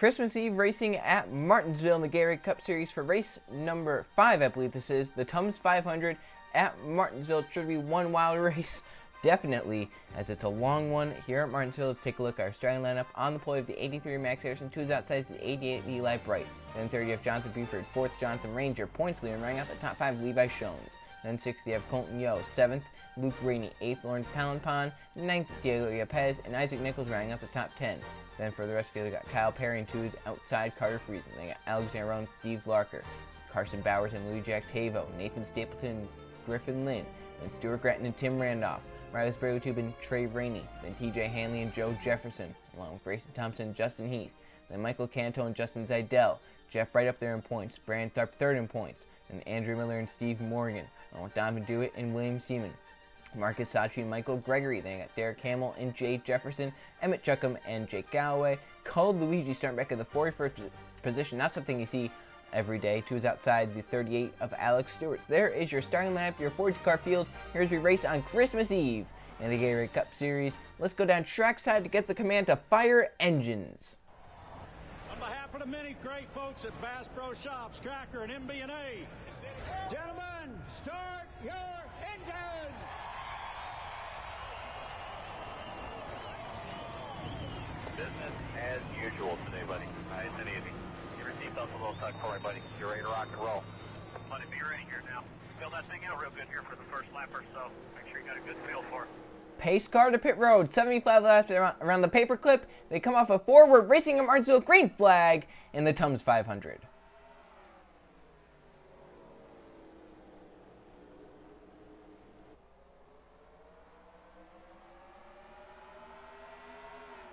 Christmas Eve racing at Martinsville in the Gatorade Cup Series for race number 5, I believe this is. The Tums 500 at Martinsville. Should be one wild race, definitely, as it's a long one here at Martinsville. Let's take a look at our starting lineup. On the pole, we have the 83 Max Harrison, 2 is outside, the 88 Eli Bright. Then 30 you have Jonathan Buford, 4th Jonathan Ranger, points leader, and running out the top 5 Levi Shones. Then 6th you have Colton Yo, 7th Luke Rainey, 8th Lawrence Palanpon, 9th Diego Yepez, and Isaac Nichols rounding out the top 10. Then for the rest of you, we got Kyle Perry and 2s outside Carter Friesen. They got Alexander Rowan, Steve Larker, Carson Bowers and Louis Jack Tavo, Nathan Stapleton, Griffin Lynn, and Stuart Gratton and Tim Randolph, Riley Sprague and Trey Rainey, then TJ Hanley and Joe Jefferson, along with Grayson Thompson and Justin Heath, then Michael Canto and Justin Zidell, Jeff Bright up there in points, Brandon Tharp 3rd in points, and Andrew Miller and Steve Morgan, along with Donovan Dewitt and William Seaman. Marcus Sachi and Michael Gregory. Then got Derek Hamill and Jay Jefferson, Emmett Chuckham and Jake Galloway. Cole Luigi starting back in the 41st position. Not something you see every day. 2 is outside the 38 of Alex Stewart. So there is your starting lineup, your 42-car field. Here's we race on Christmas Eve in the Gatorade Cup Series. Let's go down trackside to get the command to fire engines. On behalf of the many great folks at Bass Pro Shops, Tracker, and MB&A, gentlemen, start your engines! Business as usual today, buddy. Nice and easy. Give your seatbelt a little tuck for me, buddy. You're ready to rock and roll. Buddy, be ready here now. Feel that thing out real good here for the first lap or so. Make sure you got a good feel for it. Pace car to pit road, 75 laps around the paperclip. They come off a forward racing at Martinsville, green flag in the Tums 500.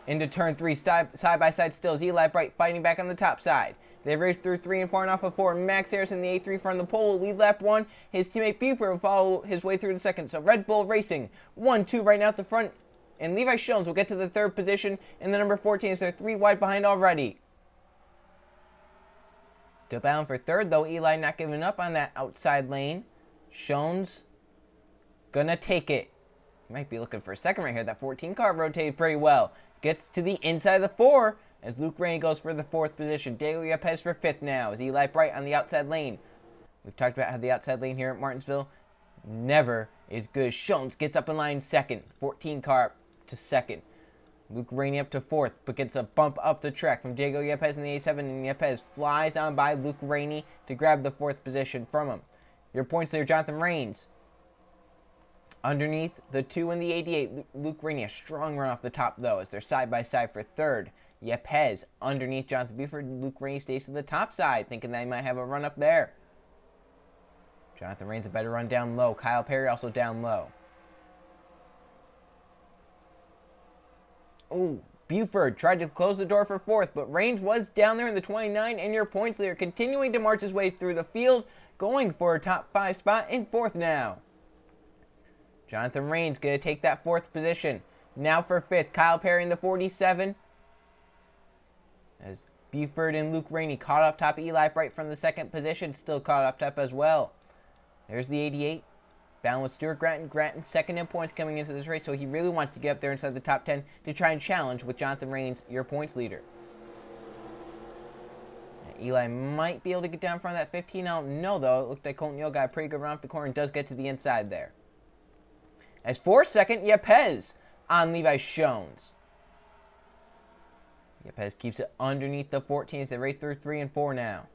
Into turn 3, side-by-side stills. Eli Bright fighting back on the top side. They race through 3 and 4 and off of 4. Max Harrison, the A3 from the pole, will lead lap 1. His teammate Buford will follow his way through the second. So Red Bull Racing, 1-2 right now at the front. And Levi Shones will get to the 3rd position. And the number 14 is they're 3 wide behind already. Still bound for 3rd, though. Eli not giving up on that outside lane. Shones gonna take it. He might be looking for a second right here. That 14 car rotated pretty well. Gets to the inside of the 4 as Luke Rainey goes for the 4th position. Diego Yepez for 5th now as Eli Bright on the outside lane. We've talked about how the outside lane here at Martinsville never is good. Shones gets up in line 2nd. 14 car to 2nd. Luke Rainey up to 4th, but gets a bump up the track from Diego Yepez in the A7, and Yepez flies on by Luke Rainey to grab the 4th position from him. Your points there, Jonathan Rains. Underneath the 2 and the 88, Luke Rainey, a strong run off the top, though, as they're side-by-side for 3rd. Yepez underneath Jonathan Buford. Luke Rainey stays to the top side, thinking they might have a run up there. Jonathan Rains a better run down low. Kyle Perry also down low. Oh, Buford tried to close the door for 4th, but Rains was down there in the 29, and your points leader continuing to march his way through the field, going for a top 5 spot in 4th now. Jonathan Rains going to take that 4th position. Now for 5th, Kyle Perry in the 47. As Buford and Luke Rainey caught up top. Eli Bright from the 2nd position, still caught up top as well. There's the 88. Bound with Stuart Gratton. Gratton 2nd in points coming into this race, so he really wants to get up there inside the top 10 to try and challenge with Jonathan Rains, your points leader. Eli might be able to get down in front of that 15. I don't know, though. It looked like Colton Yo got a pretty good run off the corner and does get to the inside there. As for 2nd, Yepez on Levi Shones. Yepez keeps it underneath the 14 as they race through 3 and 4 now.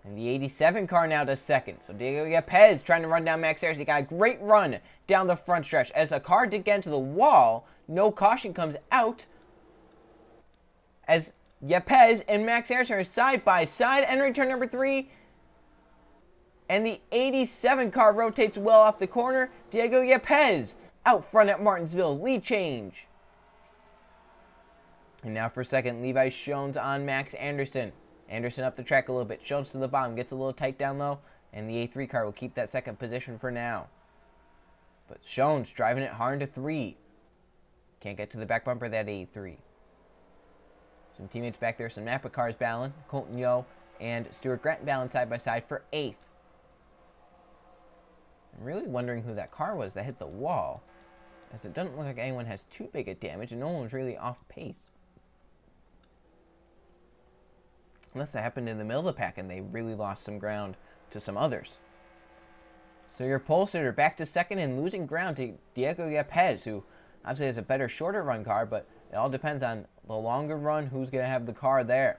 And the 87 car now does 2nd. So Diego Yepez trying to run down Max Harrison. He got a great run down the front stretch. As the car did get into the wall, no caution comes out. As Yepez and Max Harrison are side by side entering turn number 3. And the 87 car rotates well off the corner. Diego Yepez out front at Martinsville. Lead change. And now for 2nd, Levi Shones on Max Anderson. Anderson up the track a little bit. Shones to the bottom. Gets a little tight down low. And the A3 car will keep that 2nd position for now. But Shones driving it hard to 3. Can't get to the back bumper of that A3. Some teammates back there. Some Napa cars battling. Colton Yo and Stuart Gratton battling side by side for 8th. I'm really wondering who that car was that hit the wall, as it doesn't look like anyone has too big a damage and no one's really off pace. Unless it happened in the middle of the pack and they really lost some ground to some others. So your pole sitter back to second and losing ground to Diego Yepes, who obviously has a better shorter run car, but it all depends on the longer run, who's going to have the car there,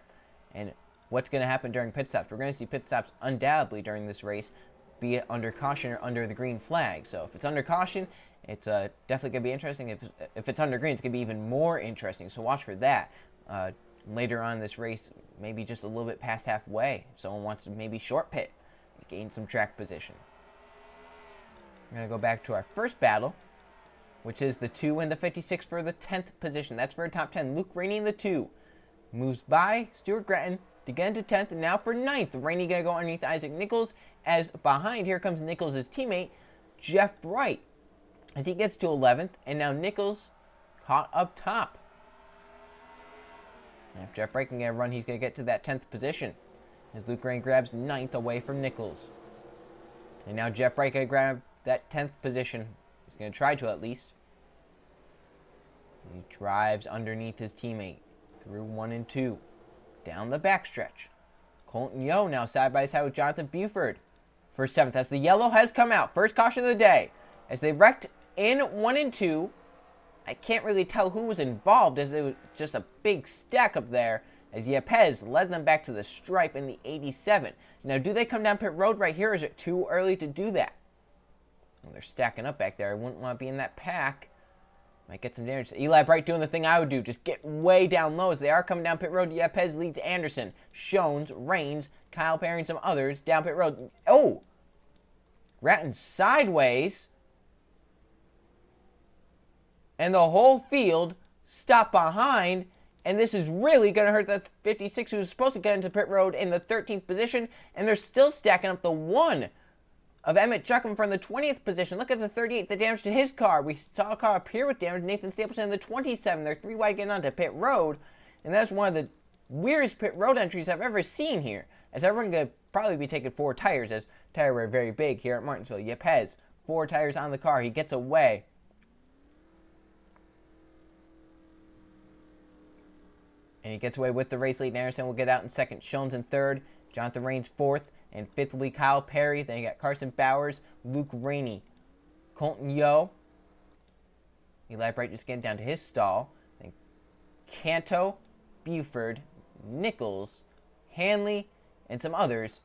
and what's going to happen during pit stops. We're going to see pit stops undoubtedly during this race, be it under caution or under the green flag. So if it's under caution, it's definitely going to be interesting. If it's under green, it's going to be even more interesting. So watch for that. Later on in this race, maybe just a little bit past halfway, if someone wants to maybe short pit, gain some track position. We're going to go back to our first battle, which is the 2 and the 56 for the 10th position. That's for a top 10. Luke Rainey in the 2. Moves by Stuart Gratton to get into 10th, and now for 9th. Rainey going to go underneath Isaac Nichols, as behind, here comes Nichols' teammate, Jeff Bright, as he gets to 11th, and now Nichols caught up top. And if Jeff Bright can get a run, he's going to get to that 10th position, as Luke Rainey grabs 9th away from Nichols. And now Jeff Bright going to grab that 10th position. He's going to try to, at least. He drives underneath his teammate through 1 and 2. Down the backstretch. Colton Yo now side by side with Jonathan Buford for 7th, as the yellow has come out. First caution of the day. As they wrecked in 1 and 2. I can't really tell who was involved, as it was just a big stack up there, as Yepes led them back to the stripe in the 87. Now, do they come down pit road right here, or is it too early to do that? Well, they're stacking up back there. I wouldn't want to be in that pack. Might get some damage. Eli Bright doing the thing I would do. Just get way down low as they are coming down pit road. Yepes leads Anderson, Shones, Rains, Kyle Perry, and some others down pit road. Oh! Ratton sideways. And the whole field stopped behind. And this is really going to hurt the 56 who's supposed to get into pit road in the 13th position. And they're still stacking up the 1 of Emmett Chuckham from the 20th position. Look at the 38, the damage to his car. We saw a car appear with damage. Nathan Stapleton in the 27. They're 3 wide getting onto pit road. And that's one of the weirdest pit road entries I've ever seen here, as everyone going to probably be taking 4 tires, as tire wear very big here at Martinsville. Yepes, 4 tires on the car. He gets away. And he gets away with the race lead. Anderson will get out in 2nd. Shones in 3rd. Jonathan Rains 4th. And 5th will be Kyle Perry. Then you got Carson Bowers, Luke Rainey, Colton Yo. Eli Bright just getting down to his stall. Then Canto, Buford, Nichols, Hanley, and some others.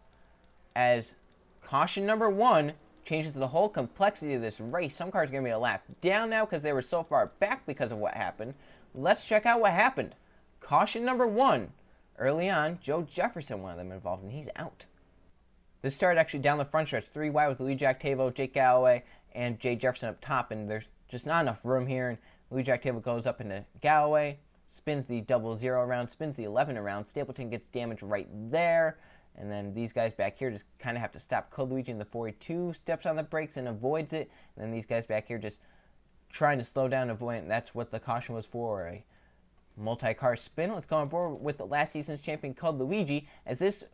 As caution number 1 changes the whole complexity of this race. Some cars are going to be a lap down now because they were so far back because of what happened. Let's check out what happened. Caution number 1. Early on, Joe Jefferson, one of them involved, and he's out. This started actually down the front stretch, 3 wide with Louis Jactavo, Jake Galloway, and Jay Jefferson up top, and there's just not enough room here, and Louis Jactavo goes up into Galloway, spins the 00 around, spins the 11 around. Stapleton gets damage right there, and then these guys back here just kind of have to stop. Luigi in the 42 steps on the brakes and avoids it, and then these guys back here just trying to slow down and avoid it, and that's what the caution was for, a multi-car spin. Let's go on board with the last season's champion, Cud Luigi, as this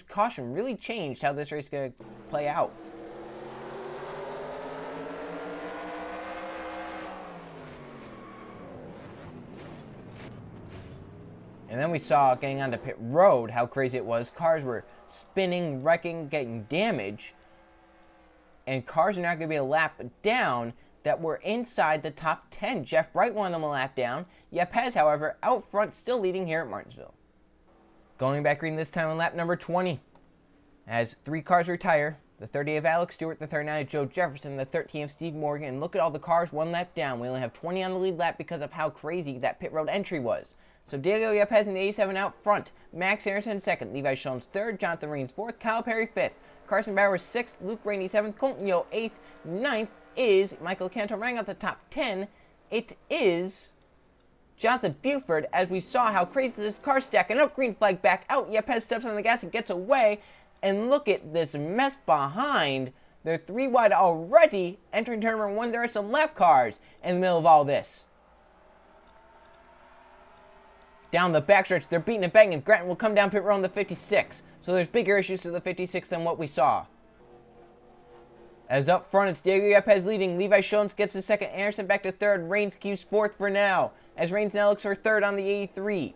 caution really changed how this race is going to play out. And then we saw, getting onto pit road, how crazy it was. Cars were spinning, wrecking, getting damage. And cars are not going to be a lap down that were inside the top 10. Jeff Bright won them a lap down. Yepes, however, out front, still leading here at Martinsville. Going back green this time on lap number 20. As 3 cars retire. The 30 of Alex Stewart, the 39 of Joe Jefferson, the 13 of Steve Morgan. And look at all the cars 1 lap down. We only have 20 on the lead lap because of how crazy that pit road entry was. So Diego Yepes in the 87 out front. Max Anderson 2nd. Levi Shones 3rd. Jonathan Rains 4th. Kyle Perry 5th. Carson Bowers 6th. Luke Rainey 7th. Colton Yo 8th. 9th is Michael Canto, running out the top 10. It is Jonathan Buford, as we saw how crazy this car stacking up. Green flag back out. Yepes steps on the gas and gets away. And look at this mess behind. They're 3 wide already. Entering turn number 1, there are some lap cars in the middle of all this. Down the backstretch, they're beating and banging. Gratton will come down pit road on the 56. So there's bigger issues to the 56 than what we saw. As up front, it's Diego Yepes leading. Levi Shones gets to 2nd. Anderson back to 3rd. Rains keeps 4th for now, as Rains now looks for 3rd on the 83.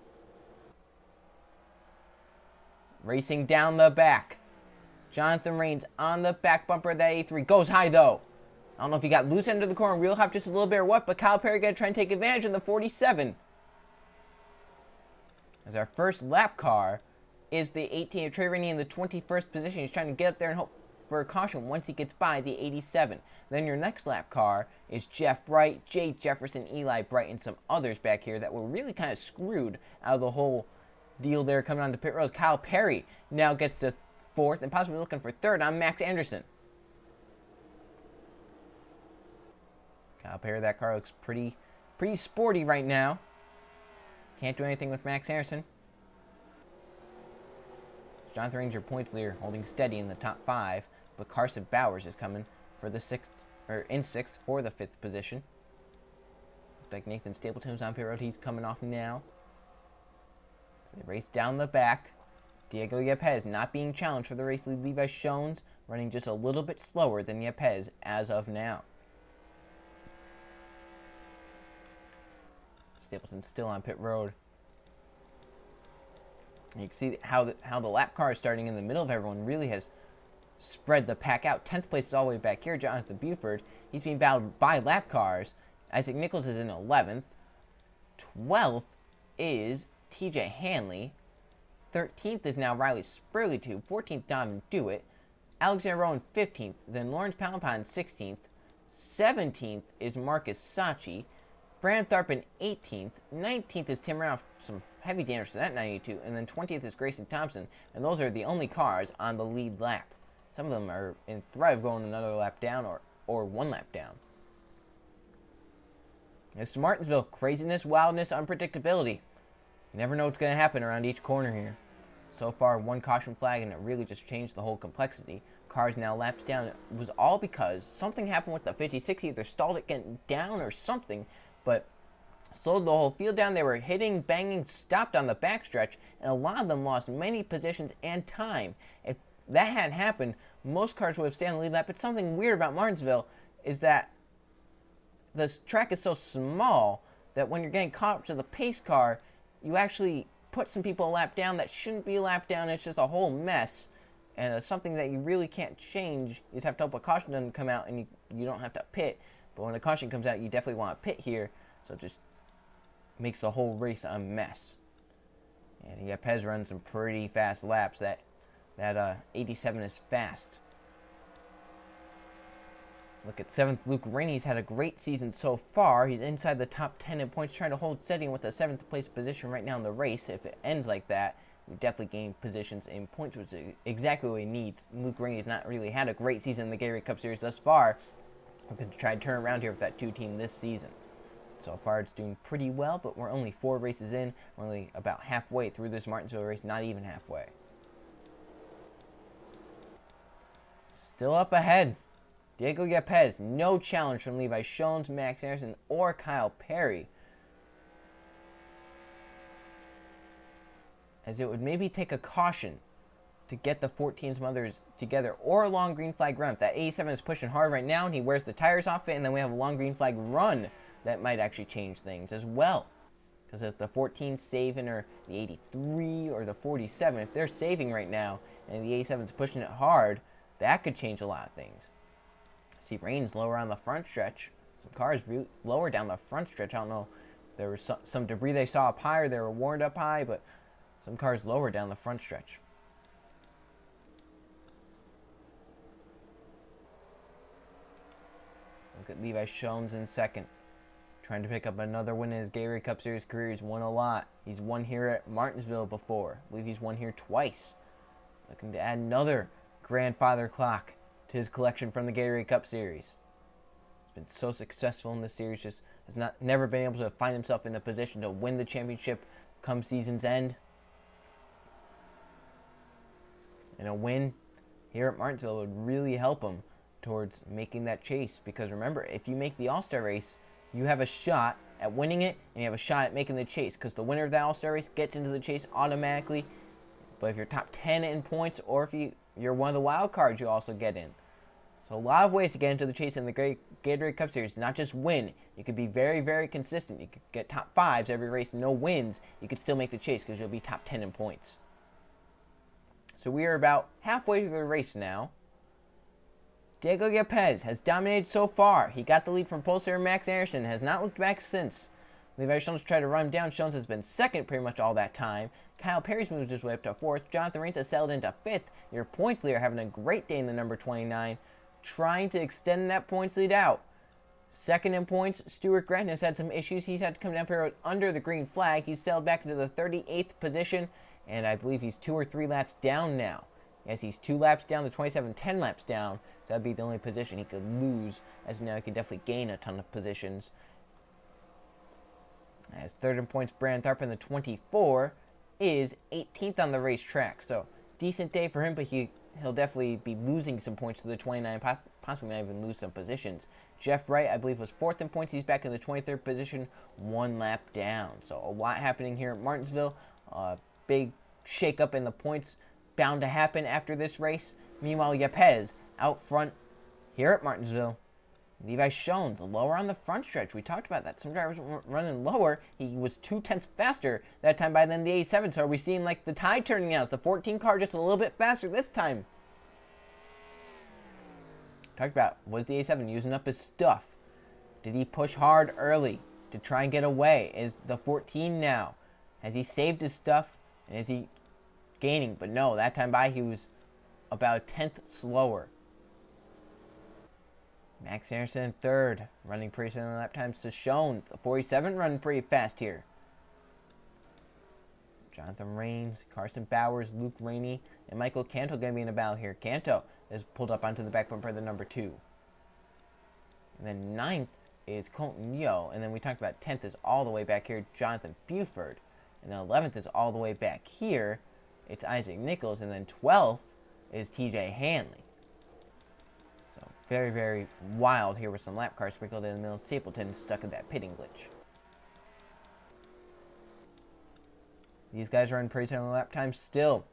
racing down the back. Jonathan Rains on the back bumper of that 83. Goes high, though. I don't know if he got loose end of the corner, wheel hop just a little bit or what, but Kyle Perry going to try and take advantage in the 47. As our first lap car is the 18 of Trey Rainey in the 21st position. He's trying to get up there and hope for a caution once he gets by the 87. Then your next lap car is Jeff Bright, Jay Jefferson, Eli Bright, and some others back here that were really kind of screwed out of the whole deal there coming on to pit road. Kyle Perry now gets to 4th and possibly looking for 3rd on Max Anderson. Kyle Perry, that car looks pretty sporty right now. Can't do anything with Max Anderson. Jonathan Rains, your points leader, holding steady in the top 5, but Carson Bowers is coming for the 6th for the 5th position. Looks like Nathan Stapleton's on pit road. He's coming off now. So they race down the back. Diego Yepes not being challenged for the race lead. Levi Shones running just a little bit slower than Yepes as of now. Stapleton's still on pit road. You can see how the lap car is starting in the middle of everyone really has spread the pack out. 10th place is all the way back here. Jonathan Buford, he's being battled by lap cars. Isaac Nichols is in 11th. 12th is TJ Hanley. 13th is now Riley Spurley 14th, Dom Dewitt. Alexander Rowan 15th. Then Lawrence Palapon 16th. 17th is Marcus Sachi. Brandon Tharpin 18th. 19th is Tim Ralph. Some heavy damage to that 92. And then 20th is Grayson Thompson. And those are the only cars on the lead lap. Some of them are in thrive going another lap down or one lap down. It's Martinsville. Craziness, wildness, unpredictability. You never know what's going to happen around each corner here. So far, one caution flag, and it really just changed the whole complexity. Cars now lapped down. It was all because something happened with the 56. Either stalled it getting down or something, but slowed the whole field down. They were hitting, banging, stopped on the backstretch, and a lot of them lost many positions and time. If that hadn't happened, most cars would have stayed on the lead lap. But something weird about Martinsville is that the track is so small that when you're getting caught up to the pace car, you actually put some people a lap down that shouldn't be a lap down. It's just a whole mess. And it's something that you really can't change. You just have to hope a caution doesn't come out and you don't have to pit. But when a caution comes out, you definitely want to pit here. So it just makes the whole race a mess. And Yepes runs some pretty fast laps. That 87 is fast. Look at 7th, Luke Rainey. He's had a great season so far. He's inside the top 10 in points, trying to hold steady with a 7th place position right now in the race. If it ends like that, we definitely gain positions in points, which is exactly what he needs. Luke Rainey has not really had a great season in the Gatorade Cup Series thus far. We're going to try to turn around here with that 2 team this season. So far, it's doing pretty well, but we're only 4 races in. We're only about halfway through this Martinsville race, not even halfway. Still up ahead. Diego Yepes, no challenge from Levi Shones, Max Anderson, or Kyle Perry. As it would maybe take a caution to get the 14 mothers together, or a long green flag run. If that 87 is pushing hard right now and he wears the tires off it, and then we have a long green flag run, that might actually change things as well. Because if the 14's saving, or the 83 or the 47, if they're saving right now and the 87's pushing it hard, that could change a lot of things. See Rains lower on the front stretch. Some cars lower down the front stretch. I don't know if there was some debris they saw up high or they were warned up high, but some cars lower down the front stretch. Look at Levi Shones in 2nd. Trying to pick up another win in his Gatorade Cup Series career. He's won a lot. He's won here at Martinsville before. I believe he's won here twice. Looking to add another grandfather clock to his collection from the Gatorade Cup Series. He's been so successful in this series, just has never been able to find himself in a position to win the championship come season's end. And a win here at Martinsville would really help him towards making that chase. Because remember, if you make the All-Star race, you have a shot at winning it, and you have a shot at making the chase. Because the winner of that All-Star race gets into the chase automatically. But if you're top 10 in points, or if you're one of the wild cards, you also get in. So a lot of ways to get into the chase in the Gatorade Cup Series. Not just win. You could be very, very consistent. You could get top 5s every race, no wins. You could still make the chase because you'll be top 10 in points. So we are about halfway through the race now. Diego Yepes has dominated so far. He got the lead from Pulsar and Max Anderson, has not looked back since. Levi Jones tried to run him down. Jones has been second pretty much all that time. Kyle Perry's moved his way up to fourth. Jonathan Rains has settled into fifth. Your points leader having a great day in the number 29, trying to extend that points lead out. Second in points, Stuart Gratton has had some issues. He's had to come down here under the green flag. He's sailed back into the 38th position, and I believe he's 2 or 3 laps down now. Yes, he's 2 laps down to 27, 10 laps down. So that'd be the only position he could lose, as now he could definitely gain a ton of positions. As third in points, Brandon Tharp in the 24 is 18th on the racetrack. So decent day for him, but he'll definitely be losing some points to the 29, possibly might even lose some positions. Jeff Bright, I believe, was 4th in points. He's back in the 23rd position, 1 lap down. So a lot happening here at Martinsville. Big shakeup in the points bound to happen after this race. Meanwhile, Yepes out front here at Martinsville. Levi Jones lower on the front stretch. We talked about that. Some drivers were running lower. He was 2 tenths faster that time by then the A7. So are we seeing like the tide turning out? Is the 14 car just a little bit faster this time? Talked about, was the A7 using up his stuff? Did he push hard early to try and get away? Is the 14 now? Has he saved his stuff? And is he gaining? But no, that time by he was about a tenth slower. Max Anderson in third, running pretty similar lap times to Jones. The 47 running pretty fast here. Jonathan Rains, Carson Bowers, Luke Rainey, and Michael Canto going to be in a battle here. Canto is pulled up onto the back bumper of the number 2. And then 9th is Colton Yo. And then we talked about 10th is all the way back here, Jonathan Buford. And then 11th is all the way back here. It's Isaac Nichols. And then 12th is TJ Hanley. So very, very wild here with some lap cars sprinkled in the middle. Stapleton stuck in that pitting glitch. These guys are in pretty similar lap times still.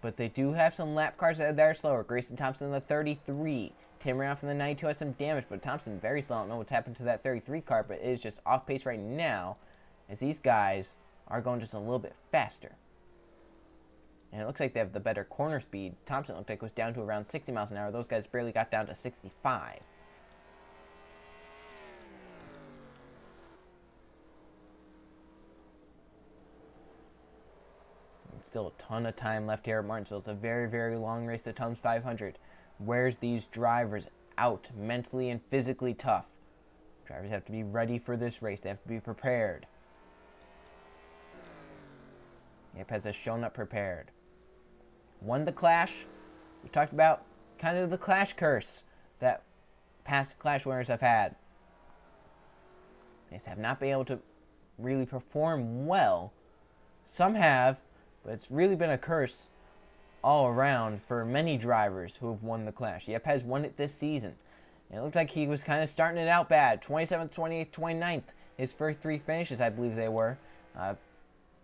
But they do have some lap cars that are slower. Grayson Thompson in the 33. Tim Brown from the 92 has some damage, but Thompson very slow. I don't know what's happened to that 33 car, but it is just off pace right now, as these guys are going just a little bit faster. And it looks like they have the better corner speed. Thompson looked like was down to around 60 miles an hour. Those guys barely got down to 65. Still a ton of time left here at Martinsville. It's a very, very long race, the Tums 500. Wears these drivers out mentally and physically tough. Drivers have to be ready for this race. They have to be prepared. Yepes has shown up prepared. Won the Clash. We talked about kind of the Clash curse that past Clash winners have had. They just have not been able to really perform well. Some have, but it's really been a curse all around for many drivers who have won the Clash. Yepes won it this season. And it looked like he was kind of starting it out bad. 27th, 28th, 29th. His first 3 finishes, I believe they were.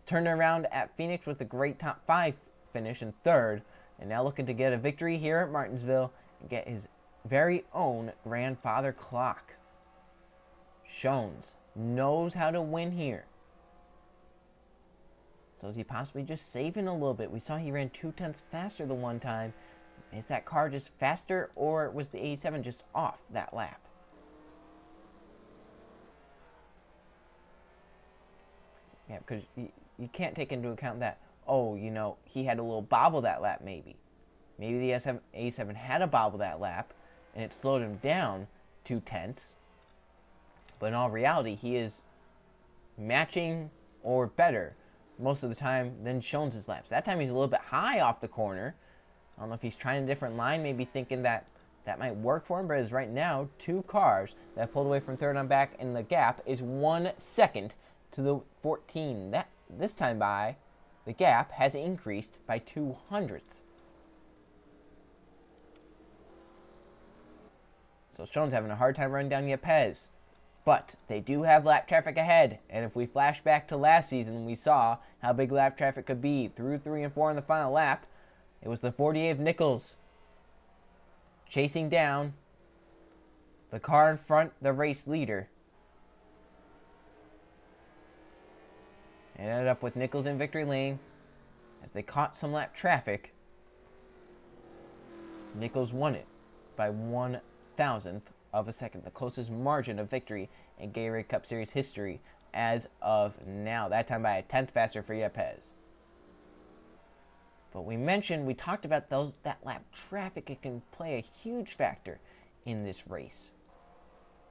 Turned around at Phoenix with a great top 5 finish in 3rd. And now looking to get a victory here at Martinsville and get his very own grandfather clock. Jones knows how to win here. So is he possibly just saving a little bit? We saw he ran 2 tenths faster the one time. Is that car just faster, or was the A7 just off that lap? Yeah, because you can't take into account that, oh, you know, he had a little bobble that lap maybe. Maybe the A7 had a bobble that lap, and it slowed him down 2 tenths. But in all reality, he is matching or better most of the time than Jones's laps. That time he's a little bit high off the corner. I don't know if he's trying a different line, maybe thinking that that might work for him, but as right now, 2 cars that have pulled away from 3rd on back, and the gap is 1 second to the 14. That this time by, the gap has increased by 2/100ths. So Jones having a hard time running down Yepes. But they do have lap traffic ahead, and if we flash back to last season, we saw how big lap traffic could be through 3 and 4 on the final lap. It was the 48 of Nichols chasing down the car in front, the race leader. It ended up with Nichols in victory lane As they caught some lap traffic, Nichols won it by 1/1000th of a second, the closest margin of victory in Gatorade Cup Series history as of now. That time by a 10th faster for Yepes. But we talked about that lap traffic. It can play a huge factor in this race.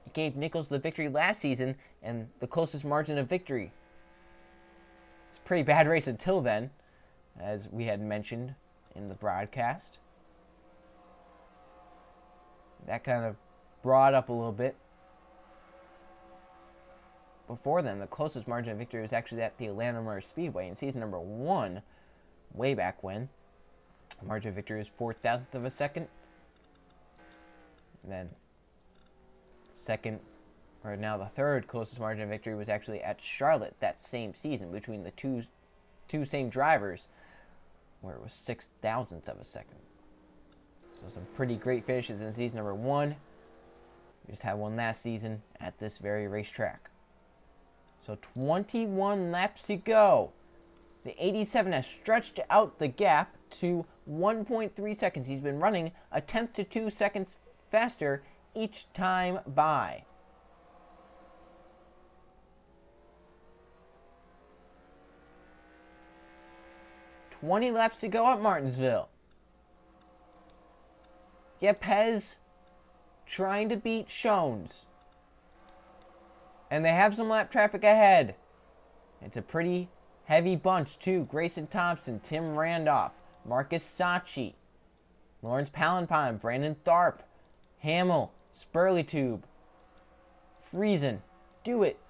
It gave Nichols the victory last season and the closest margin of victory. It's a pretty bad race until then, as we had mentioned in the broadcast. That kind of brought up a little bit. Before then, the closest margin of victory was actually at the Atlanta Motor Speedway in season number 1, way back when. The margin of victory was 4/1000th of a second. And then the third closest margin of victory was actually at Charlotte that same season between the two same drivers, where it was 6/1000th of a second. So some pretty great finishes in season number 1. We just had one last season at this very racetrack. So 21 laps to go. The 87 has stretched out the gap to 1.3 seconds. He's been running a 10th to 2 seconds faster each time by. "20 laps to go at Martinsville." Yepes trying to beat Shones. And they have some lap traffic ahead. It's a pretty heavy bunch too. Grayson Thompson, Tim Randolph, Marcus Sachi, Lawrence Palanpine, Brandon Tharp, Hamill, Spurleytube, Friesen, Dewitt,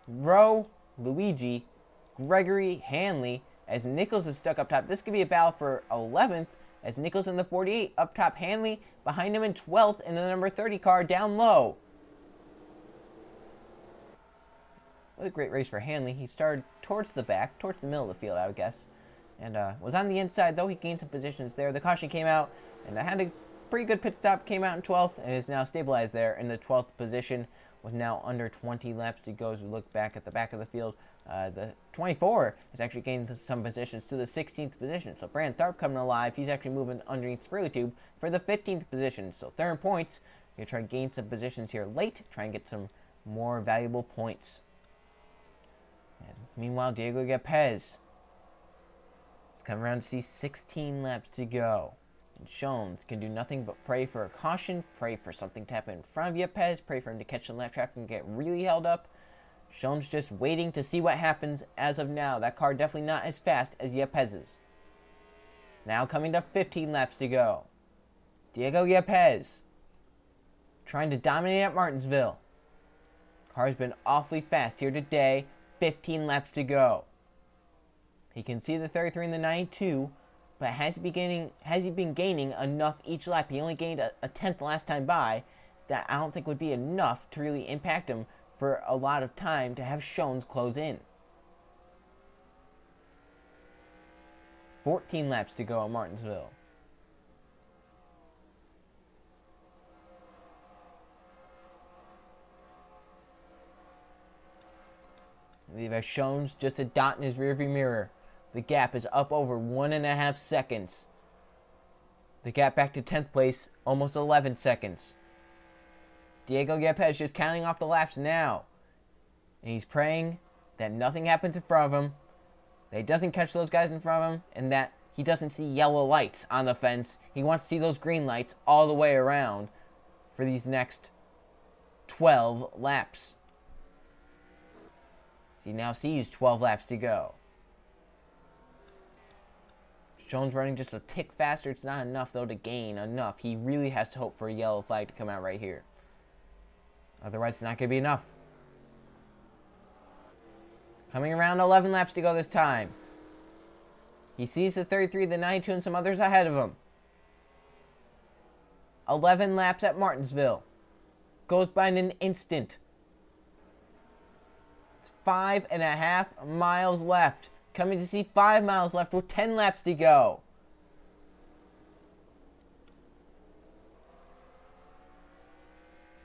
Rowe, Luigi, Gregory, Hanley, as Nichols is stuck up top. This could be a battle for 11th, as Nichols in the 48 up top, Hanley behind him in 12th in the number 30 car down low. What a great race for Hanley. He started towards the back, towards the middle of the field, I would guess, and was on the inside, though he gained some positions there. The caution came out, and had a pretty good pit stop, came out in 12th, and is now stabilized there in the 12th position with now under 20 laps to go. As we look back at the back of the field, the 24 has actually gained some positions to the 16th position. So Brandon Tharp coming alive. He's actually moving underneath Spurleytube for the 15th position. So third points. You're going to try and gain some positions here late, try and get some more valuable points. Meanwhile, Diego Yepes is coming around to see 16 laps to go. And Shones can do nothing but pray for a caution, pray for something to happen in front of Yepes, pray for him to catch some lap traffic and get really held up. Shones just waiting to see what happens as of now. That car definitely not as fast as Yepes's. Now coming to 15 laps to go. Diego Yepes trying to dominate at Martinsville. Car's been awfully fast here today. 15 laps to go. He can see the 33 and the 92, but has he been gaining enough each lap? He only gained a 10th last time by. That I don't think would be enough to really impact him for a lot of time to have Shones close in. 14 laps to go at Martinsville. They've had Shones just a dot in his rearview mirror. The gap is up over 1.5 seconds. The gap back to 10th place, almost 11 seconds. Diego Yepes just counting off the laps now. And he's praying that nothing happens in front of him, that he doesn't catch those guys in front of him, and that he doesn't see yellow lights on the fence. He wants to see those green lights all the way around for these next 12 laps. He now sees 12 laps to go. Shones running just a tick faster. It's not enough, though, to gain enough. He really has to hope for a yellow flag to come out right here. Otherwise, it's not going to be enough. Coming around 11 laps to go this time. He sees the 33, the 92, and some others ahead of him. 11 laps at Martinsville. Goes by in an instant. 5.5 miles left. Coming to see 5 miles left with 10 laps to go.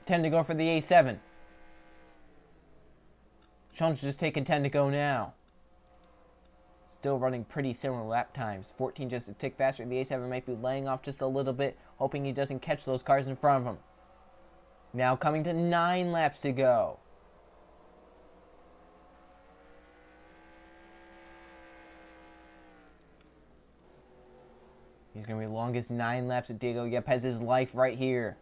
Ten to go for the A7. Shones just taking 10 to go now. still running pretty similar lap times. 14 just a tick faster. The A7 might be laying off just a little bit, hoping he doesn't catch those cars in front of him. Now coming to 9 laps to go. He's going to be the longest 9 laps of Diego Yepez's life right here.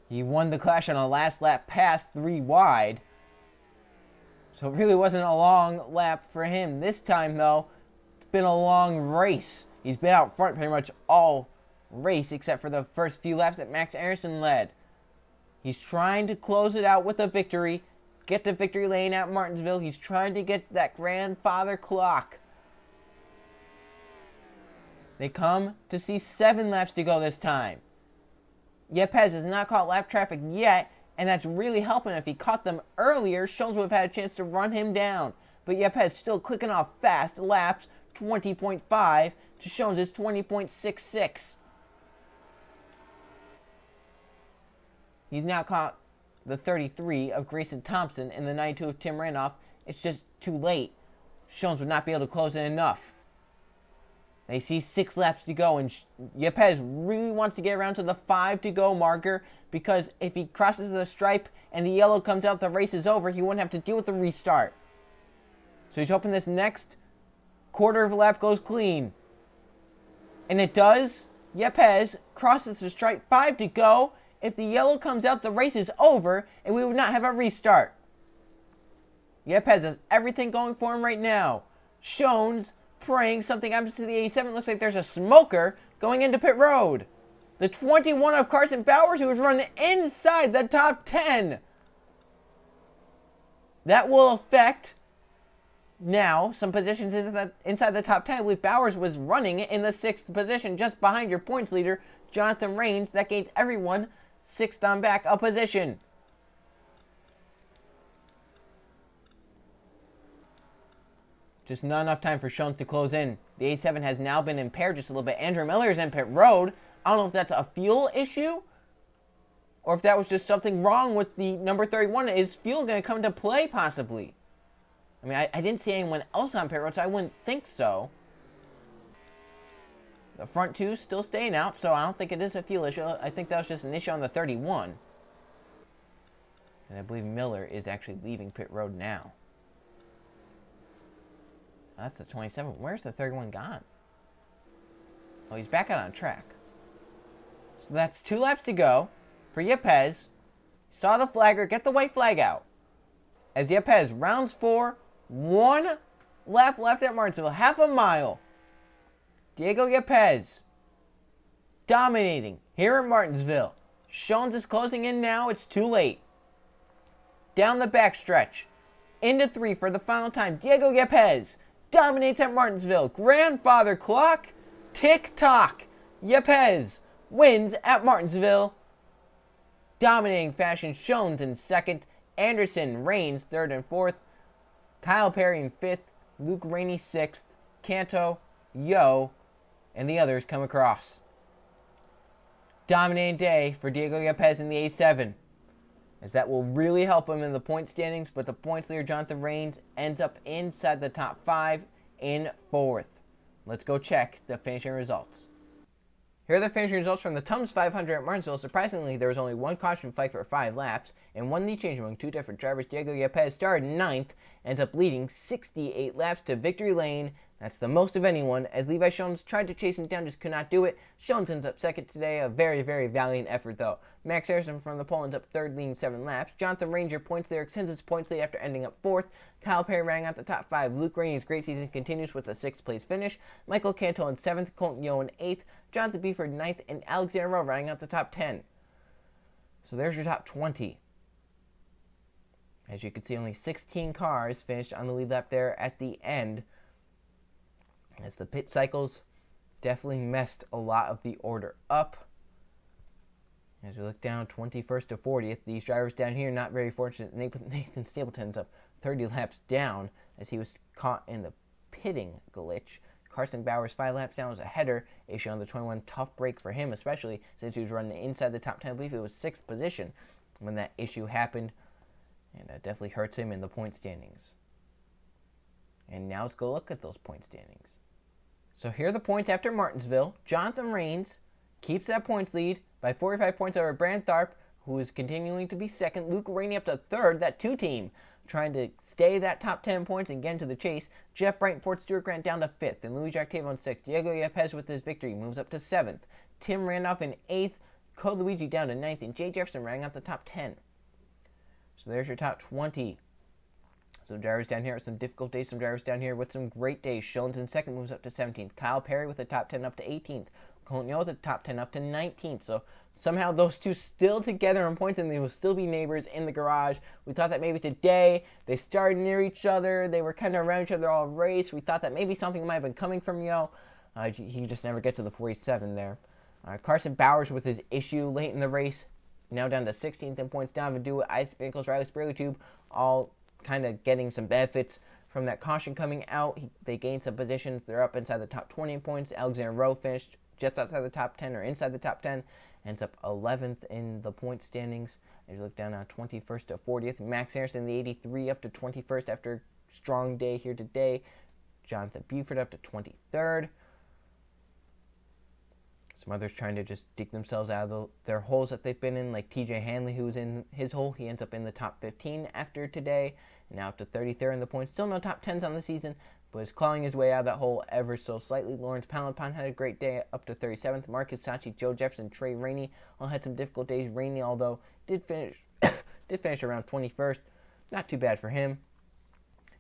He won the clash on a last lap pass 3 wide. So it really wasn't a long lap for him. This time, though, it's been a long race. He's been out front pretty much all race except for the first few laps that Max Ericsson led. He's trying to close it out with a victory. Get to victory lane at Martinsville. He's trying to get that grandfather clock. They come to see 7 laps to go this time. Yepez has not caught lap traffic yet, and that's really helping. If he caught them earlier, Jones would have had a chance to run him down. But Yepez still clicking off fast laps, 20.5 to Jones' 20.66. He's now caught the 33 of Grayson Thompson and the 92 of Tim Randolph. It's just too late. Jones would not be able to close it enough. They see 6 laps to go, and Yepez really wants to get around to the 5 to go marker, because if he crosses the stripe and the yellow comes out, the race is over. He wouldn't have to deal with the restart. So he's hoping this next quarter of a lap goes clean. And it does. Yepez crosses the stripe, 5 to go. If the yellow comes out, the race is over, and we would not have a restart. Yepez has everything going for him right now. Jones praying something happens to the 87. Looks like there's a smoker going into pit road. The 21 of Carson Bowers, who was running inside the top 10. That will affect now some positions inside the top 10. I believe Bowers was running in the 6th position, just behind your points leader, Jonathan Rains. That gains everyone 6th on back a position. Just not enough time for Jones to close in. The A7 has now been impaired just a little bit. Andrew Miller's in pit road. I don't know if that's a fuel issue or if that was just something wrong with the number 31. Is fuel going to come into play possibly? I mean, I didn't see anyone else on pit road, so I wouldn't think so. The front 2 still staying out, so I don't think it is a fuel issue. I think that was just an issue on the 31. And I believe Miller is actually leaving pit road now. That's the 27. Where's the 31 gone? Oh, he's back out on track. So that's 2 laps to go for Yepez. Saw the flagger, get the white flag out. As Yepez rounds 4, 1 lap left at Martinsville, half a mile. Diego Yepez dominating here at Martinsville. Jones is closing in now. It's too late. Down the backstretch. Into 3 for the final time. Diego Yepez dominates at Martinsville. Grandfather clock. Tick-tock. Yepez wins at Martinsville. Dominating fashion. Jones in 2nd. Anderson, Rains 3rd and 4th. Kyle Perry in 5th. Luke Rainey 6th. Canto, Yo, and the others come across. Dominating day for Diego Yepez in the A7, as that will really help him in the point standings, but the points leader Jonathan Rains ends up inside the top 5 in 4th. Let's go check the finishing results. Here are the finishing results from the Tums 500 at Martinsville. Surprisingly, there was only 1 caution flag for 5 laps, and 1 lead change among 2 different drivers. Diego Yepez started 9th, ends up leading 68 laps to victory lane. That's the most of anyone, as Levi Jones tried to chase him down, just could not do it. Jones ends up 2nd today, a very, very valiant effort though. Max Ericsson from the pole ends up 3rd, leading 7 laps. Jonathan Ranger points leader extends his points lead after ending up 4th. Kyle Perry rang out the top 5. Luke Rainey's great season continues with a 6th place finish. Michael Canto in 7th, Colton Yo in 8th, Jonathan Beeford 9th, and Alexander Rowe rang out the top 10. So there's your top 20. As you can see, only 16 cars finished on the lead lap there at the end, as the pit cycles definitely messed a lot of the order up. As we look down 21st to 40th, these drivers down here not very fortunate. Nathan Stapleton's up 30 laps down as he was caught in the pitting glitch. Carson Bowers 5 laps down was a header issue on the 21. Tough break for him, especially since he was running inside the top 10. I believe it was 6th position when that issue happened, and it definitely hurts him in the point standings. And now let's go look at those point standings. So here are the points after Martinsville. Jonathan Rains keeps that points lead by 45 points over Brand Tharp, who is continuing to be second. Luke Rainey up to third, that 2 team, trying to stay that top 10 points and get into the chase. Jeff Bright and Fort Stewart Grant down to 5th, and Louis Jacques Tave on 6th. Diego Yepes with his victory moves up to 7th. Tim Randolph in 8th. Code Luigi down to 9th, and Jay Jefferson rounding out the top 10. So there's your top 20. Some drivers down here with some difficult days, some drivers down here with some great days. Shones in 2nd moves up to 17th. Kyle Perry with the top 10 up to 18th. Colton Yo with the top 10 up to 19th. So somehow those two still together in points, and they will still be neighbors in the garage. We thought that maybe today they started near each other. They were kind of around each other all race. We thought that maybe something might have been coming from Yo. He just never get to the 47 there. Carson Bowers with his issue late in the race, now down to 16th in points. Donovan Dewitt, Isaac Binkles, Riley Sprague-Tube, all kind of getting some benefits from that caution coming out. They gained some positions. They're up inside the top 20 in points. Alexander Rowe finished just outside the top 10 or inside the top 10. Ends up 11th in the point standings. As you look down on 21st to 40th. Max Harrison, the 83, up to 21st after a strong day here today. Jonathan Buford up to 23rd. Some others trying to just dig themselves out of their holes that they've been in, like TJ Hanley, who was in his hole. He ends up in the top 15 after today, now up to 33rd in the points. Still no top 10s on the season, but is clawing his way out of that hole ever so slightly. Lawrence Palapon had a great day, up to 37th. Marcus Sachi, Joe Jefferson, Trey Rainey all had some difficult days. Rainey, although, did finish around 21st. Not too bad for him.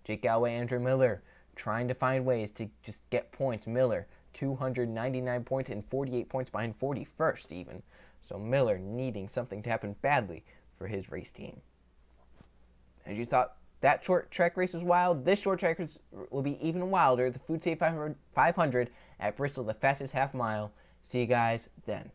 Jake Galway, Andrew Miller, trying to find ways to just get points. Miller, 299 points and 48 points behind 41st even. So Miller needing something to happen badly for his race team. As you thought that short track race was wild, this short track race will be even wilder. The Food Safe 500 at Bristol, the fastest half mile. See you guys then.